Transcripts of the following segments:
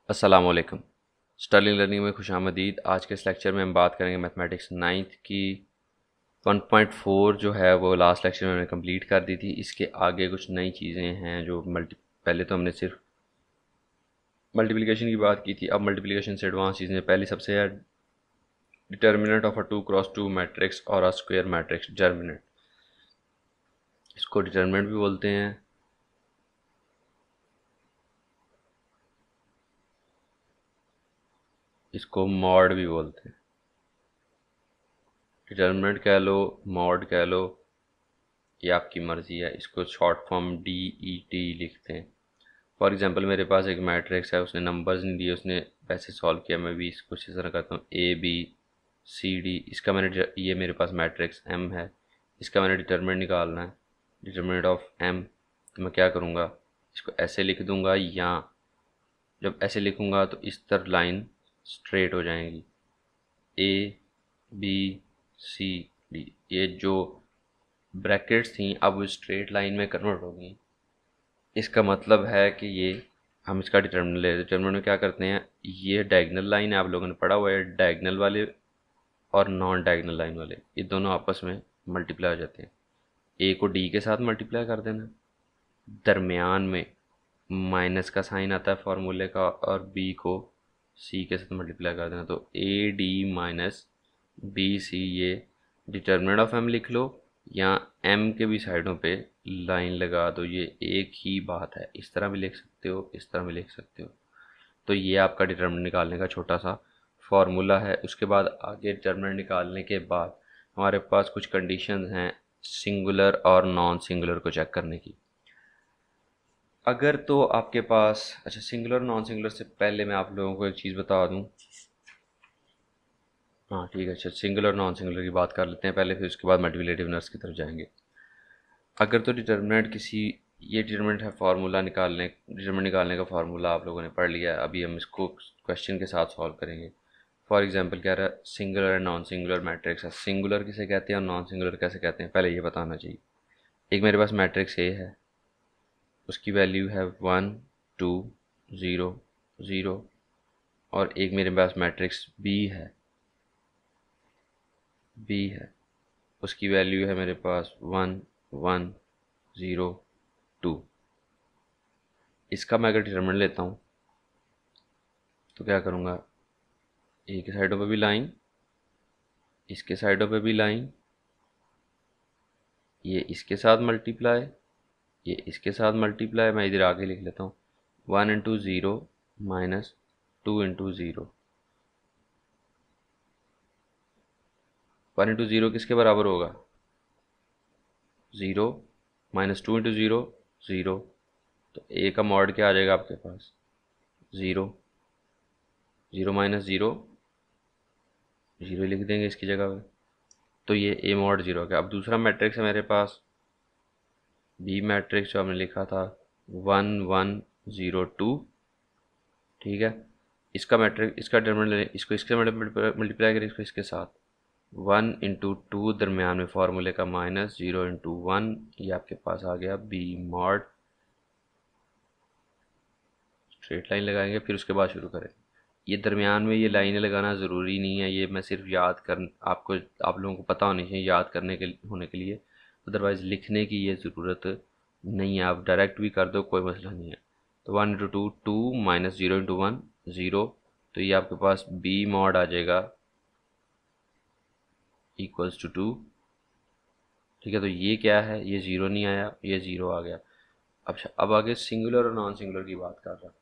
अस्सलामुअलैकुम। Stirling learning में खुशामदीद। आज के इस लेक्चर में हम बात करेंगे मैथमेटिक्स नाइन्थ की 1.4 जो है वो लास्ट लेक्चर में हमने कंप्लीट कर दी थी। इसके आगे कुछ नई चीज़ें हैं जो पहले तो हमने सिर्फ मल्टीप्लिकेशन की बात की थी, अब मल्टीप्लिकेशन से एडवांस चीज़ें। पहली सबसे है determinant of a 2x2 matrix और अ स्क्वायर मैट्रिक्स डिटर्मिनेंट। इसको डिटर्मिनेंट भी बोलते हैं, इसको मॉड भी बोलते हैं। डिटर्मिनेंट कह लो, मॉड कह लो, ये आपकी मर्ज़ी है। इसको शॉर्ट फॉर्म DET लिखते हैं। फॉर एग्जांपल मेरे पास एक मैट्रिक्स है, उसने नंबर्स नहीं दिए, उसने वैसे सॉल्व किया। मैं भी इसको इसी तरह करता हूँ ABCD। इसका मैंने ये मेरे पास मैट्रिक्स M है, इसका मैंने डिटर्मिनेंट निकालना है, डिटर्मिनेंट ऑफ M। तो मैं क्या करूँगा, इसको ऐसे लिख दूँगा, या जब ऐसे लिखूँगा तो इस तरह लाइन स्ट्रेट हो जाएंगी। ABCD ये जो ब्रैकेट्स थी अब वो स्ट्रेट लाइन में कन्वर्ट होगी। इसका मतलब है कि ये हम इसका डिटर्मिनेंट ले, डिटर्मिनेंट में क्या करते हैं, ये डायगोनल लाइन है, आप लोगों ने पढ़ा हुआ है, डायगोनल वाले और नॉन डायगोनल लाइन वाले ये दोनों आपस में मल्टीप्लाई हो जाते हैं। ए को डी के साथ मल्टीप्लाई कर देना, दरमियान में माइनस का साइन आता है फार्मूले का, और बी को सी के साथ मल्टीप्लाई कर देना। तो AD-BC ये डिटर्मिनेंट ऑफ एम लिख लो, या एम के भी साइडों पे लाइन लगा दो। ये एक ही बात है, इस तरह भी लिख सकते हो, इस तरह भी लिख सकते हो। तो ये आपका डिटर्मिनेंट निकालने का छोटा सा फार्मूला है। उसके बाद आगे डिटर्मिनेंट निकालने के बाद हमारे पास कुछ कंडीशंस हैं सिंगुलर और नॉन सिंगुलर को चेक करने की। अगर तो आपके पास, अच्छा सिंगुलर नॉन सिंगुलर से पहले मैं आप लोगों को एक चीज़ बता दूं। हाँ ठीक है, अच्छा सिंगुलर नॉन सिंगुलर की बात कर लेते हैं पहले, फिर उसके बाद मल्टीप्लिकेटिव की तरफ जाएंगे। अगर तो डिटर्मिनेंट किसी, ये डिटर्मिनेंट है फार्मूला निकालने, डिटर्मिनेंट निकालने का फार्मूला आप लोगों ने पढ़ लिया है, अभी हम इसको क्वेश्चन के साथ सॉल्व करेंगे। फॉर एग्जांपल कह रहा है singular and non singular matrix है। सिंगुलर किसे कहते हैं और नॉन सिंगुलर कैसे कहते हैं, पहले ये बताना चाहिए। एक मेरे पास मैट्रिक्स ए है, उसकी वैल्यू है 1 2 0 0, और एक मेरे पास मैट्रिक्स बी है, उसकी वैल्यू है मेरे पास 1 1 0 2। इसका मैं अगर डिटरमिनेंट लेता हूँ तो क्या करूँगा, ए के साइडों पे भी लाइन, इसके साइडों पे भी लाइन, ये इसके साथ मल्टीप्लाई, ये इसके साथ मल्टीप्लाई। मैं इधर आगे लिख लेता हूँ 1 × 0 माइनस 2 × 0। 1 × 0 किसके बराबर होगा, 0 माइनस 2 × 0 0। तो ए का मॉड क्या आ जाएगा आपके पास, 0, 0 माइनस 0 0 लिख देंगे इसकी जगह पे। तो ये ए मॉड 0 हो गया। अब दूसरा मैट्रिक्स है मेरे पास बी मैट्रिक्स, जो हमने लिखा था 1 1 0 2। ठीक है, इसका मैट्रिक्स, इसका डिटरमिनेंट, इसको इसके मल्टीप्लाई करें, इसको इसके साथ 1 × 2 दरमियान में फार्मूले का माइनस 0 × 1, ये आपके पास आ गया बी मॉड। स्ट्रेट लाइन लगाएंगे, फिर उसके बाद शुरू करें। ये दरमियान में ये लाइनें लगाना ज़रूरी नहीं है, ये मैं सिर्फ याद कर, आपको, आप लोगों को पता होनी चाहिए याद करने के होने के लिए, अदरवाइज़ लिखने की ये ज़रूरत नहीं है, आप डायरेक्ट भी कर दो, कोई मसला नहीं है। तो 1 × 2 2 माइनस 0 × 1 0। तो ये आपके पास बी मॉड आ जाएगा इक्वल्स टू 2। ठीक है, तो ये क्या है, ये 0 नहीं आया, ये 0 आ गया। अब आगे सिंगुलर और नॉन सिंगुलर की बात कर रहा हूँ।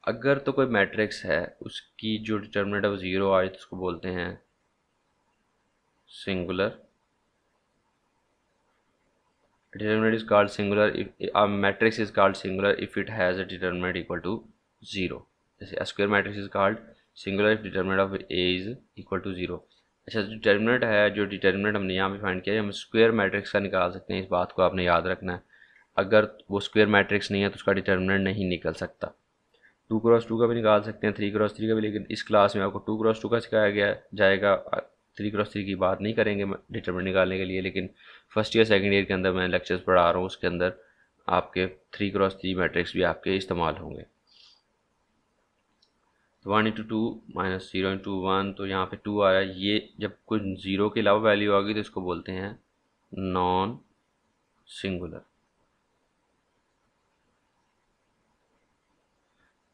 अगर तो कोई मैट्रिक्स है, उसकी जो डिटर्मिनेंट है वो 0 आए तो उसको बोलते हैं singular. Determinant is called singular if a matrix is called singular if it has a determinant equal to 0। जैसे a square matrix is called singular if determinant of a is equal to 0। अच्छा, जो determinant है, जो determinant हमने यहाँ पे find किया है, हम स्क्वायर मैट्रिक्स का निकाल सकते हैं। इस बात को आपने याद रखना है। अगर वो स्क्वायर मैट्रिक्स नहीं है तो उसका डिटर्मिनेंट नहीं निकल सकता। 2 × 2 का भी निकाल सकते हैं, 3 × 3 का भी, लेकिन इस क्लास में आपको 2 × 2 का सिखाया गया जाएगा। 3 × 3 की बात नहीं करेंगे डिटरमिनेंट निकालने के लिए, लेकिन फर्स्ट ईयर सेकंड ईयर के अंदर मैं लेक्चर्स पढ़ा रहा हूँ, उसके अंदर आपके 3 × 3 मैट्रिक्स भी आपके इस्तेमाल होंगे। तो 1 इंटू टू माइनस 0 इंटू 1, तो यहाँ पे 2 आया। ये जब कोई 0 के अलावा वैल्यू आ गई तो इसको बोलते हैं नॉन सिंगुलर।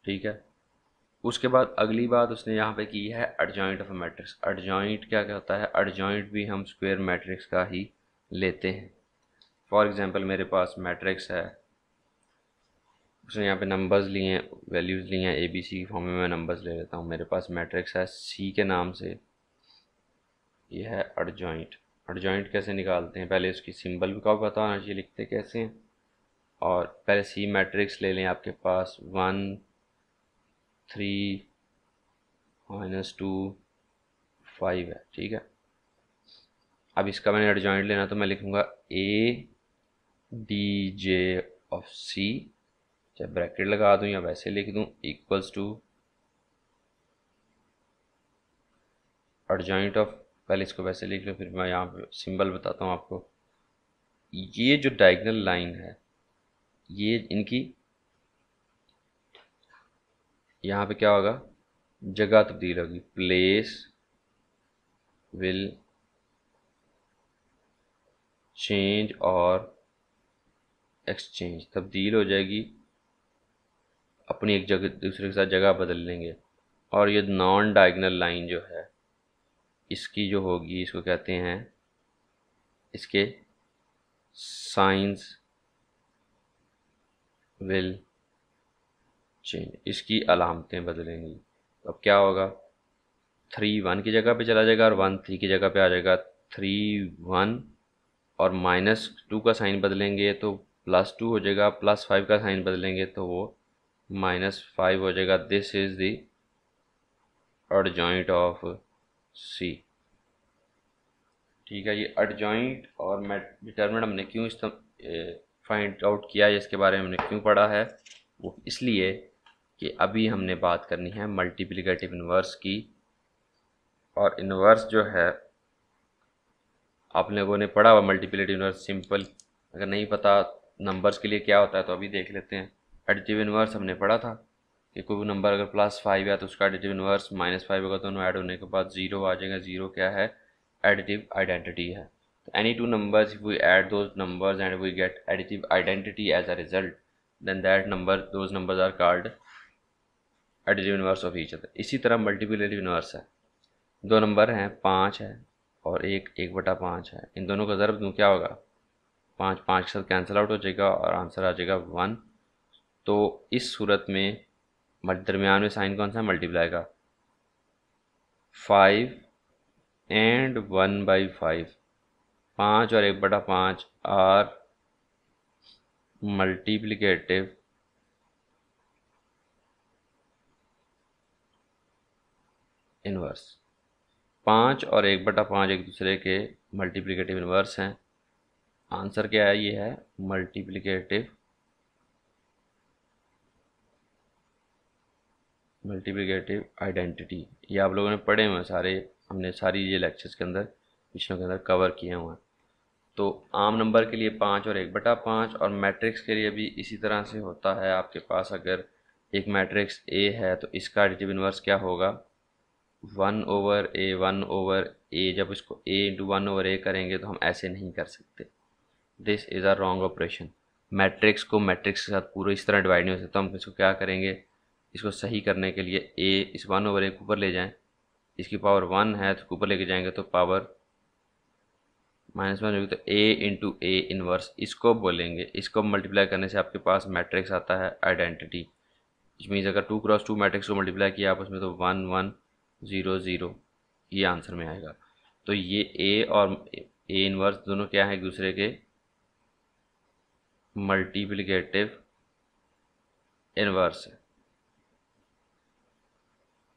ठीक है। उसके बाद अगली बात उसने यहाँ पे की है adjoint of a matrix. Adjoint क्या क्या होता है? एडजॉइंट भी हम स्क्वायर मैट्रिक्स का ही लेते हैं। फॉर एग्जांपल मेरे पास मैट्रिक्स है, उसने यहाँ पे नंबर्स लिए हैं, वैल्यूज़ लिए हैं, ABC की फॉर्म में मैं नंबर्स ले लेता हूँ। मेरे पास मैट्रिक्स है C के नाम से, ये है एडजॉइंट। एडजॉइंट कैसे निकालते हैं? पहले उसकी सिंबल भी का पता होना चाहिए, लिखते कैसे हैं। और पहले C मैट्रिक्स ले लें, आपके पास 1 3 -2 5 है। ठीक है। अब इसका मैंने एडजॉइंट लेना तो मैं लिखूँगा ADJ ऑफ C, चाहे ब्रैकेट लगा दूं या वैसे लिख दूं, इक्वल्स टू एडजॉइंट ऑफ, पहले इसको वैसे लिख लो फिर मैं यहाँ पे सिंबल बताता हूँ आपको। ये जो डायगोनल लाइन है, ये इनकी यहाँ पे क्या होगा? जगह तब्दील होगी। प्लेस विल चेंज और एक्सचेंज, तब्दील हो जाएगी, अपनी एक जगह दूसरे के साथ जगह बदल लेंगे। और ये नॉन डायगोनल लाइन जो है, इसकी जो होगी, इसको कहते हैं, इसके साइंस विल चेंज, इसकी अलामतें बदलेंगी। तो अब क्या होगा? 3 1 की जगह पे चला जाएगा और 1 3 की जगह पे आ जाएगा। 3 1 और -2 का साइन बदलेंगे तो +2 हो जाएगा, +5 का साइन बदलेंगे तो वो -5 हो जाएगा। This is the adjoint of C। ठीक है। ये एडजॉइंट और डिटरमिनेंट हमने क्यों फाइंड आउट किया है, इसके बारे में हमने क्यों पढ़ा है, वो इसलिए कि अभी हमने बात करनी है मल्टीप्लिकेटिव इन्वर्स की। और इन्वर्स जो है, आप लोगों ने पढ़ा हुआ मल्टीप्लिकेटिव इन्वर्स सिंपल, अगर नहीं पता नंबर्स के लिए क्या होता है तो अभी देख लेते हैं। एडिटिव इन्वर्स हमने पढ़ा था कि कोई भी नंबर अगर +5 है तो उसका एडिटिव इन्वर्स -5 होगा, दोनों ऐड होने के बाद 0 आ जाएगा। 0 क्या है? एडिटिव आइडेंटिटी है। तो any two numbers, if we add those numbers and we get additive identity as a result, then that number, those numbers are called additive inverse of each other. इसी तरह मल्टीप्लिकेटिव इन्वर्स है, दो number हैं, 5 है और 1/5 है, इन दोनों का ज़र्ब दूँ क्या होगा? 5 5 के साथ कैंसिल आउट हो जाएगा और आंसर आ जाएगा 1। तो इस सूरत में दरमियान में साइन कौन सा है? मल्टीप्लाई का। 5 एंड 1/5, 5 और 1/5 आर मल्टीप्लिकेटिव इन्वर्स। 5 और 1/5 एक दूसरे के मल्टीप्लिकेटिव इन्वर्स हैं। आंसर क्या है? ये है मल्टीप्लिकेटिव आइडेंटिटी। ये आप लोगों ने पढ़े हुए हैं सारे, हमने सारी ये लेक्चर्स के अंदर, पिछलों के अंदर कवर किए हुए हैं। तो आम नंबर के लिए 5 और 1/5, और मैट्रिक्स के लिए भी इसी तरह से होता है। आपके पास अगर एक मैट्रिक्स A है तो इसका एडिटिव इन्वर्स क्या होगा? 1/A 1/A। जब इसको A इंटू 1/A करेंगे तो हम ऐसे नहीं कर सकते, this is a wrong operation. Matrix को मैट्रिक्स के साथ पूरा इस तरह डिवाइड नहीं हो सकता। हम इसको क्या करेंगे, इसको सही करने के लिए A, इस 1/A को ऊपर ले जाएं, इसकी पावर 1 है तो ऊपर लेके जाएंगे तो पावर -1 होगी, तो A इंटू A इन्वर्स इसको बोलेंगे। इसको मल्टीप्लाई करने से आपके पास मैट्रिक्स आता है आइडेंटिटी। इट मीन्स अगर 2 क्रॉस 2 मैट्रिक्स को मल्टीप्लाई किया आपस में तो 1 1 0 0 ये आंसर में आएगा। तो ये A और A इन्वर्स दोनों क्या है? एक दूसरे के मल्टीप्लिकेटिव इन्वर्स है।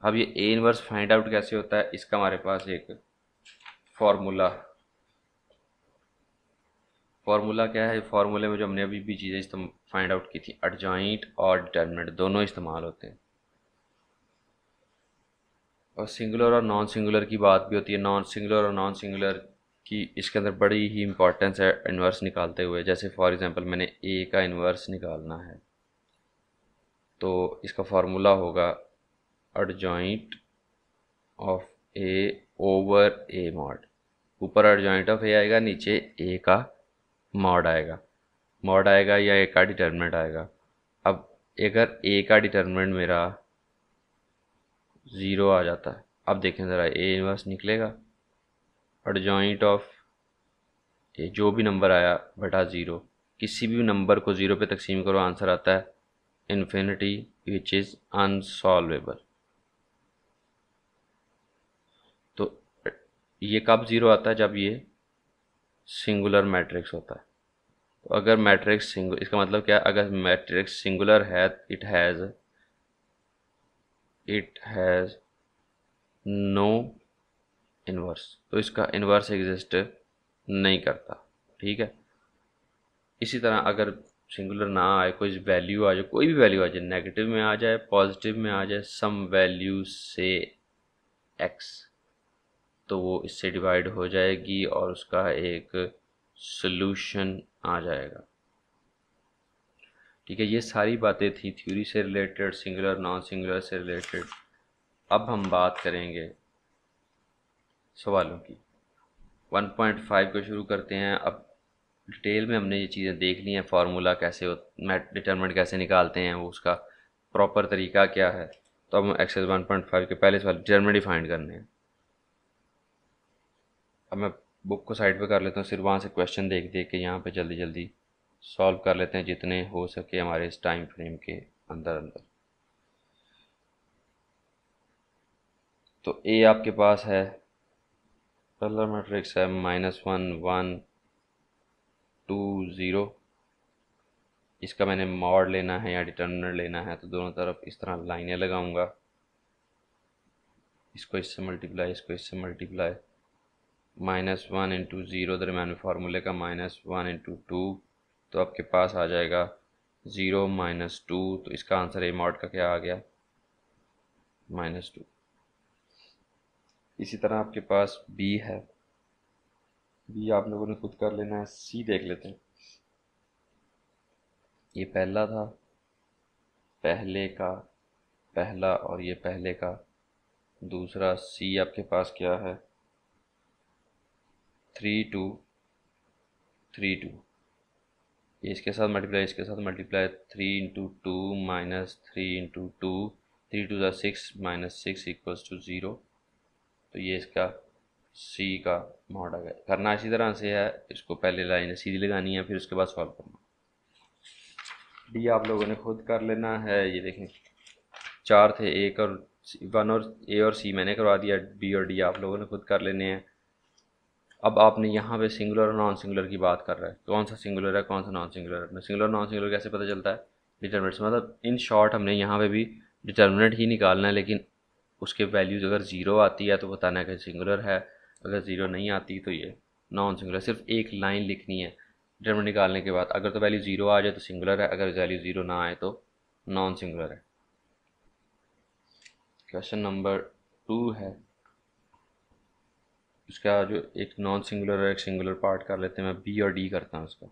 अब ये A इन्वर्स फाइंड आउट कैसे होता है, इसका हमारे पास एक फार्मूला क्या है? फार्मूले में जो हमने अभी भी चीज़ें फाइंड आउट की थी, एडजॉइंट और डिटरमिनेंट दोनों इस्तेमाल होते हैं। और सिंगुलर और नॉन सिंगुलर की बात भी होती है। नॉन सिंगुलर की इसके अंदर बड़ी ही इंपॉर्टेंस है इन्वर्स निकालते हुए। जैसे फॉर एग्जांपल मैंने A का इन्वर्स निकालना है तो इसका फार्मूला होगा adjoint of A over A mod. ऊपर एडजॉइंट ऑफ ए आएगा, नीचे ए का मॉड आएगा, या ए का डिटर्मिनेंट आएगा। अब अगर ए का डिटर्मिनेंट मेरा 0 आ जाता है, अब देखें ज़रा ए इनवर्स निकलेगा, एडजॉइंट ऑफ ए जो भी नंबर आया बटा 0, किसी भी नंबर को 0 पे तकसीम करो आंसर आता है इन्फिनिटी विच इज़ अनसॉल्वेबल। तो ये कब 0 आता है? जब ये सिंगुलर मैट्रिक्स होता है। तो अगर मैट्रिक्स सिंगुलर, इसका मतलब क्या है? अगर मैट्रिक्स सिंगुलर है, इट हैज़ नो इनवर्स, तो इसका इनवर्स एग्जिस्ट नहीं करता। ठीक है। इसी तरह अगर सिंगुलर ना आए, कोई वैल्यू आ जाए, कोई भी वैल्यू आ जाए, नेगेटिव में आ जाए, पॉजिटिव में आ जाए, सम वैल्यू से एक्स, तो वो इससे डिवाइड हो जाएगी और उसका एक सॉल्यूशन आ जाएगा। ठीक है। ये सारी बातें थी थ्योरी से रिलेटेड, सिंगुलर नॉन सिंगुलर से रिलेटेड। अब हम बात करेंगे सवालों की। 1.5 को शुरू करते हैं। अब डिटेल में हमने ये चीज़ें देख ली हैं, फार्मूला कैसे डिटरमिनेंट कैसे निकालते हैं, वो उसका प्रॉपर तरीका क्या है। तो अब हम एक्सरसाइज 1.5 के पहले सवाल डिटरमिनेंट फाइंड करने हैं। अब मैं बुक को साइड पे कर लेता हूँ, सिर्फ वहाँ से क्वेश्चन देख देख के यहाँ पे जल्दी जल्दी सॉल्व कर लेते हैं जितने हो सके हमारे इस टाइम फ्रेम के अंदर। तो ए आपके पास है, पहला मैट्रिक्स है -1 1 2 0। इसका मैंने मॉड लेना है या डिटर्मिनेंट लेना है, तो दोनों तरफ इस तरह लाइनें लगाऊंगा, इसको इससे मल्टीप्लाई, इसको इससे मल्टीप्लाई। -1 इंटू 0 दरम्यान में फार्मूले का -1 इंटू 2, तो आपके पास आ जाएगा 0 -2। तो इसका आंसर ए मॉड का क्या आ गया? -2। इसी तरह आपके पास बी है, बी आप लोगों ने खुद कर लेना है। सी देख लेते हैं। ये पहला था, पहले का पहला, और ये पहले का दूसरा। सी आपके पास क्या है? 3 2 3 2। ये इसके साथ मल्टीप्लाई, इसके साथ मल्टीप्लाई। 3 इंटू 2 -3 इंटू 2, 3 2 ज़ा 6 -6 इक्वल्स टू 0। तो ये इसका सी का मॉड आ गया। करना इसी तरह से है, इसको पहले लाइन सीधी लगानी है, फिर उसके बाद सॉल्व करना। डी आप लोगों ने खुद कर लेना है। ये देखें 4 थे, एक और 1 और ए और सी मैंने करवा दिया, बी और डी आप लोगों ने खुद कर लेने हैं। अब आपने यहाँ पे सिंगुलर और नॉन सिंगुलर की बात कर रहा है, कौन सा सिंगुलर है कौन सा नॉन सिंगुलर है। सिंगुलर नॉन सिंगुलर कैसे पता चलता है? डिटर्मिनेंट, मतलब इन शॉर्ट हमने यहाँ पे भी डिटर्मिनेंट ही निकालना है, लेकिन उसके वैल्यूज़ अगर 0 आती है तो बताना है कि सिंगुलर है, अगर 0 नहीं आती तो ये नॉन सिंगुलर। सिर्फ एक लाइन लिखनी है डिटर्मिनेंट निकालने के बाद, अगर तो वैल्यू 0 आ जाए तो सिंगुलर है, अगर वैल्यू 0 ना आए तो नॉन सिंगुलर है। क्वेश्चन नंबर 2 है, उसका जो एक नॉन सिंगुलर और एक सिंगुलर पार्ट कर लेते हैं। मैं बी और डी करता हूँ उसका।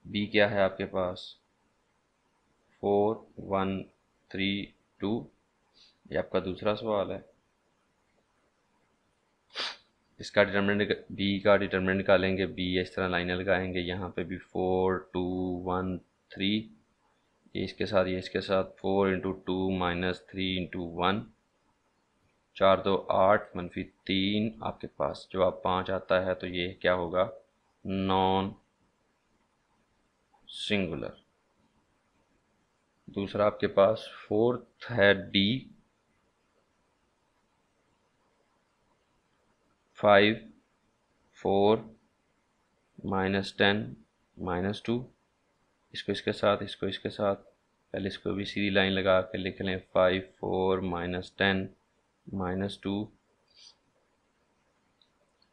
बी क्या है आपके पास? 4 1 3 2। ये आपका दूसरा सवाल है। इसका डिटर्मिनेंट, बी का डिटर्मिनेंट निकालेंगे। बी इस तरह लाइनें लगाएंगे, यहाँ पे भी 4 2 1 3। ये इसके साथ, ये इसके साथ 4 इंटू 2 -3 इंटू 1, 4 2 8 -3 आपके पास जवाब 5 आता है। तो ये क्या होगा? Non singular. दूसरा आपके पास फोर्थ है डी, 5 4 -10 -2। इसको इसके साथ, इसको इसके साथ, पहले इसको भी सीधी लाइन लगा के लिख लें। 5 4 -10 -2,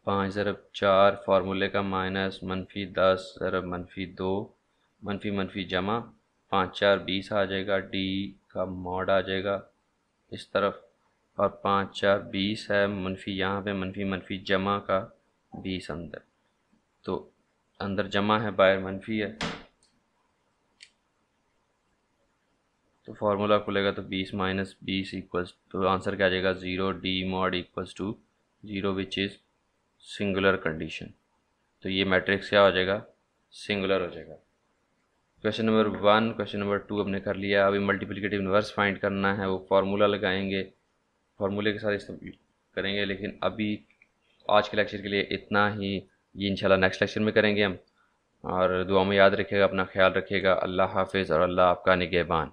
5 ज़रब 4 फार्मूले का माइनस, -10 ज़रब -2, मनफी जमा, 5 4 20 आ जाएगा। डी का मॉड आ जाएगा इस तरफ, और 5 4 20 है, मनफी यहाँ पे मनफी जमा का 20 अंदर, तो अंदर जमा है बाहर मनफी है। तो फार्मूला खुलेगा तो 20 माइनस 20 इक्वल्स, तो आंसर क्या आ जाएगा 0 D mod equals to 0 which is singular condition. तो ये मैट्रिक्स क्या हो जाएगा, सिंगुलर हो जाएगा। क्वेश्चन नंबर 1, क्वेश्चन नंबर 2 हमने कर लिया। अभी मल्टीप्लिकेटिव इन्वर्स फाइंड करना है, वो फार्मूला लगाएंगे, फार्मूले के साथ इस्तेमाल करेंगे। लेकिन अभी आज के लेक्चर के लिए इतना ही, ये इंशाल्लाह नेक्स्ट लेक्चर में करेंगे हम। और दुआ में याद रखिएगा, अपना ख्याल रखिएगा। अल्लाह हाफिज़ और अल्लाह आपका निगहबान।